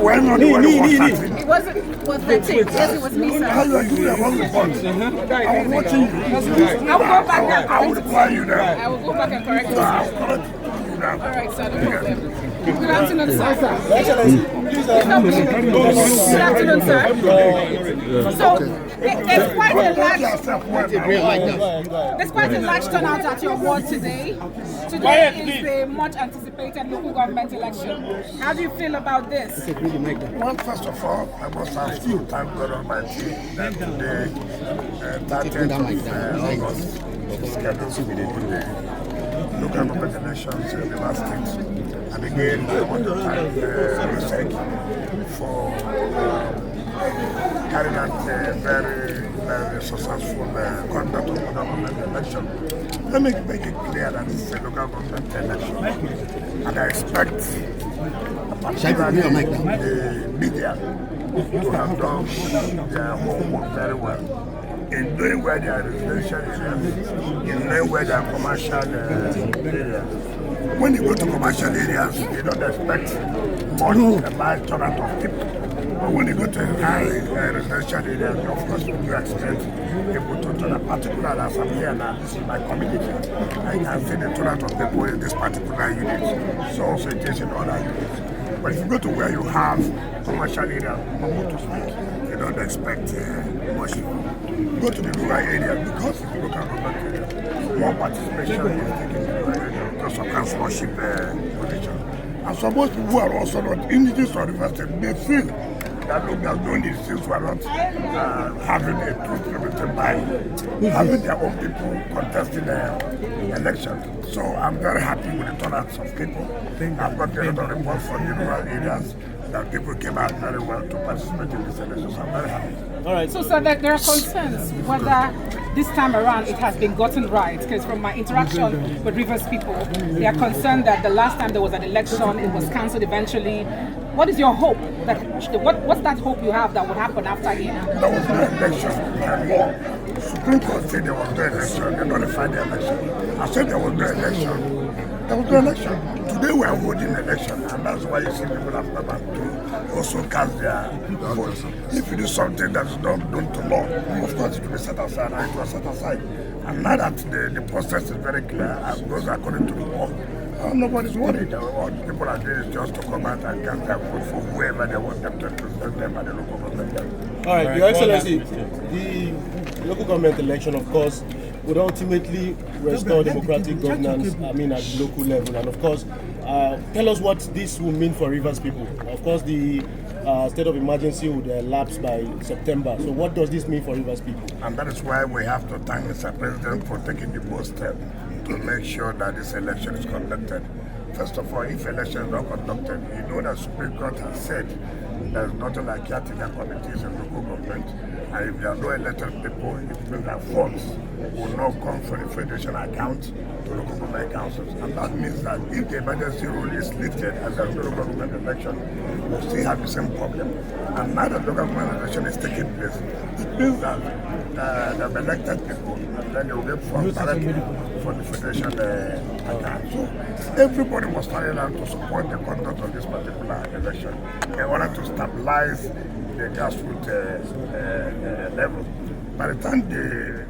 were not the one who was starting. It wasn't. It was 13. Yes, it was me, sir. How you are doing about the funds? I was watching you. I will go back and I will require you now. I will go back and correct you. I will correct you now. All right, sir. No problem. Good afternoon, sir. Good afternoon, sir. So, there's quite a large turnout at your ward today. Today is the much anticipated local government election. How do you feel about this? Well, first of all, I must have to thank God Almighty that today, 30th of August, is scheduled to hold the local government elections in Rivers State. And again, I want to thank RISEC for carrying out a very successful conduct of local government election. Let me make it clear that this is a local government election. And I expect particularly the media to have done their homework very well in knowing where there are residential areas, in knowing where there are commercial areas. When you go to commercial areas, you don't expect much a large turnout of people. But when you go to residential areas, of course, you expect people to turn up. Particularly as I'm here now, this is my community. I can see the turnout of people in this particular unit. So also it is in other units. But if you go to where you have commercial areas, you don't expect much people. Go to the rural area because it's local government area. More participation is taken in the rural area because of councillorship position. And some most people who are also not indigenous or Rivers State, they feel that look, they are doing these things who are not having a truth represented by having their own people contesting the election. So I'm very happy with the turnouts of people. I've got a lot of reports from the rural areas that people came out very well to participate in this election. So I'm very happy. All right. So that there are concerns whether this time around it has been gotten right, because from my interaction with Rivers people, they are concerned that the last time there was an election, it was cancelled eventually. What is your hope? What's that hope you have that would happen after here? There was no election. Supreme Court said there was no election. They nullified the election. I said there was no election. There was no election. Today we are holding election, and that's why you see people have come back to also cast their votes. If you do something that is not done to law, of course it will be set aside, and it was set aside. And now that the process is very clear and goes according to the law, nobody's worried. What people are doing is just to come out and cast their vote for whoever they want them to represent them at the local government level. All right, Your Excellency, the local government election, of course, would ultimately restore democratic governance, at the local level. And of course, tell us what this will mean for Rivers people. Of course, the state of emergency would lapse by September. So what does this mean for Rivers people? And that is why we have to thank Mr. President for taking the bold step to make sure that this election is conducted. First of all, if election is not conducted, you know that Supreme Court has said there is nothing like caretaker committees in local government. And if there are no elected people, it means that funds will not come from the federation account to local government councils. And that means that if the emergency rule is lifted and there is no local government election, we'll still have the same problem. And now that local government election is taking place, it means that the elected people, and then they will get funds directly from the federation account. So everybody was starting out to support the conduct of this particular election in order to stabilize the grassroots level. By the time the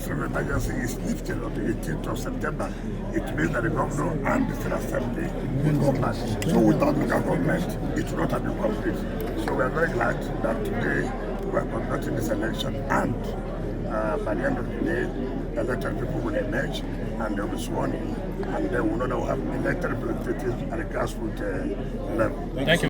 state of emergency is lifted on the 18th of September, it means that the governor and the state assembly will come back. So without local government, it will not have been complete. So we are very glad that today we are conducting this election, and by the end of the day, elected people will emerge and they will be sworn in, and then we know that we have elected representatives at the grassroots level. Thank you.